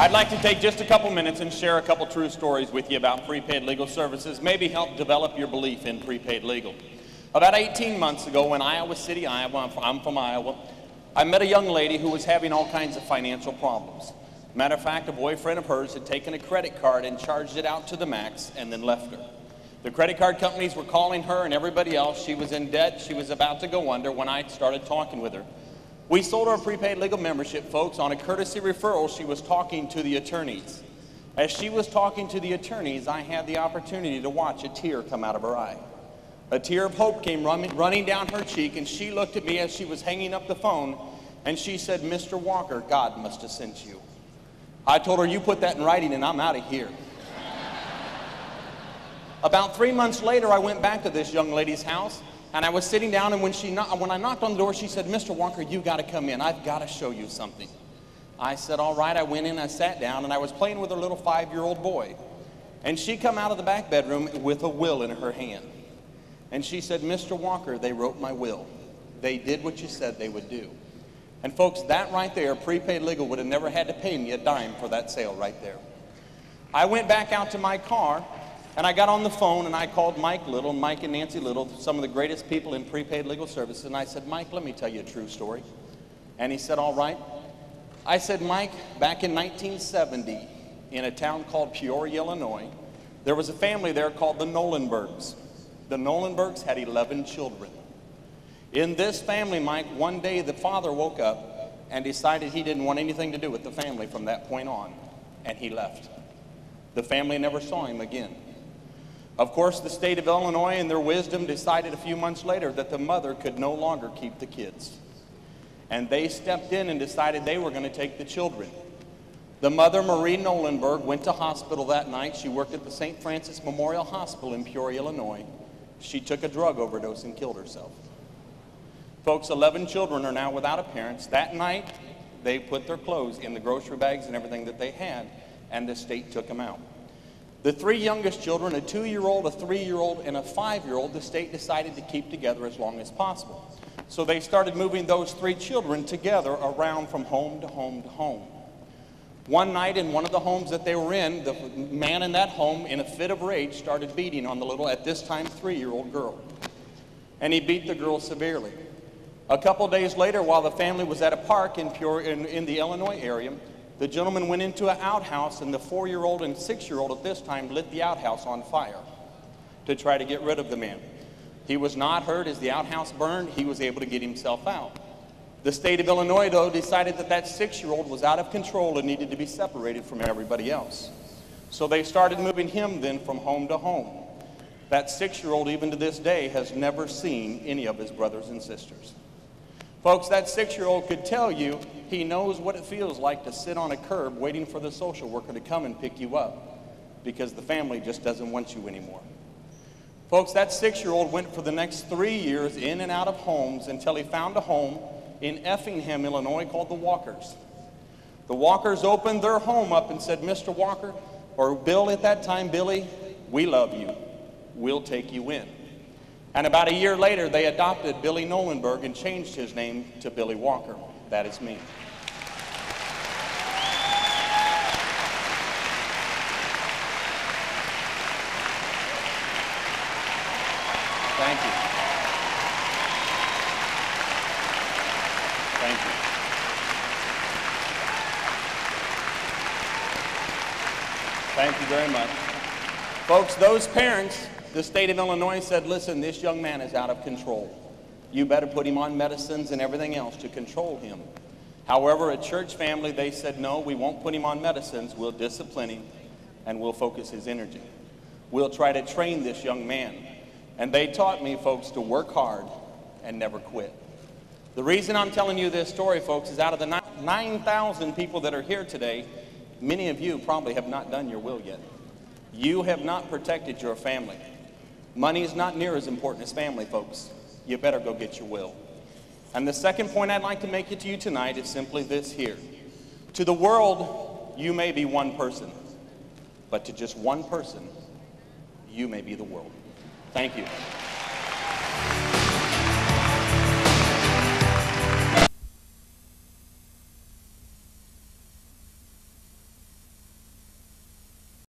I'd like to take just a couple minutes and share a couple true stories with you about prepaid legal services, maybe help develop your belief in prepaid legal. About 18 months ago in Iowa City, Iowa, I'm from Iowa, I met a young lady who was having all kinds of financial problems. Matter of fact, a boyfriend of hers had taken a credit card and charged it out to the max and then left her. The credit card companies were calling her and everybody else. She was in debt. She was about to go under when I started talking with her. We sold her a prepaid legal membership, folks. On a courtesy referral, she was talking to the attorneys. As she was talking to the attorneys, I had the opportunity to watch a tear come out of her eye. A tear of hope came running down her cheek, and she looked at me as she was hanging up the phone, and she said, "Mr. Walker, God must have sent you." I told her, "You put that in writing and I'm out of here." About 3 months later, I went back to this young lady's house, and I was sitting down, and when I knocked on the door, she said, "Mr. Walker, you got to come in. I've got to show you something." I said, "All right." I went in, I sat down, and I was playing with her little 5-year-old boy. And she come out of the back bedroom with a will in her hand. And she said, "Mr. Walker, they wrote my will. They did what you said they would do." And folks, that right there, prepaid legal would have never had to pay me a dime for that sale right there. I went back out to my car, and I got on the phone, and I called Mike Little, Mike and Nancy Little, some of the greatest people in prepaid legal services, and I said, "Mike, let me tell you a true story." And he said, "All right." I said, "Mike, back in 1970, in a town called Peoria, Illinois, there was a family there called the Nolenbergs. The Nolenbergs had 11 children. In this family, Mike, one day the father woke up and decided he didn't want anything to do with the family from that point on, and he left. The family never saw him again. Of course, the state of Illinois, in their wisdom, decided a few months later that the mother could no longer keep the kids. And they stepped in and decided they were going to take the children. The mother, Marie Nolenberg, went to hospital that night. She worked at the St. Francis Memorial Hospital in Peoria, Illinois. She took a drug overdose and killed herself. Folks, 11 children are now without a parent. That night, they put their clothes in the grocery bags and everything that they had, and the state took them out. The 3 youngest children, a 2-year-old, a 3-year-old, and a 5-year-old, the state decided to keep together as long as possible. So they started moving those 3 children together around from home to home to home. One night in one of the homes that they were in, the man in that home, in a fit of rage, started beating on the little, at this time, 3-year-old girl. And he beat the girl severely. A couple days later, while the family was at a park in the Illinois area, the gentleman went into an outhouse, and the 4-year-old and 6-year-old at this time lit the outhouse on fire to try to get rid of the man. He was not hurt as the outhouse burned. He was able to get himself out. The state of Illinois, though, decided that that 6-year-old was out of control and needed to be separated from everybody else. So they started moving him then from home to home. That 6-year-old, even to this day, has never seen any of his brothers and sisters. Folks, that 6-year-old could tell you he knows what it feels like to sit on a curb waiting for the social worker to come and pick you up because the family just doesn't want you anymore. Folks, that 6-year-old went for the next 3 years in and out of homes until he found a home in Effingham, Illinois, called the Walkers. The Walkers opened their home up and said, "Mr. Walker," or Bill at that time, "Billy, we love you. We'll take you in." And about a year later, they adopted Billy Nolenberg and changed his name to Billy Walker. That is me. Thank you. Thank you. Thank you very much. Folks, those parents, the state of Illinois said, "Listen, this young man is out of control. You better put him on medicines and everything else to control him." However, a church family, they said, "No, we won't put him on medicines. We'll discipline him and we'll focus his energy. We'll try to train this young man." And they taught me, folks, to work hard and never quit. The reason I'm telling you this story, folks, is out of the 9,000 people that are here today, many of you probably have not done your will yet. You have not protected your family. Money is not near as important as family, folks. You better go get your will. And the second point I'd like to make it to you tonight is simply this here. To the world, you may be one person, but to just one person, you may be the world. Thank you.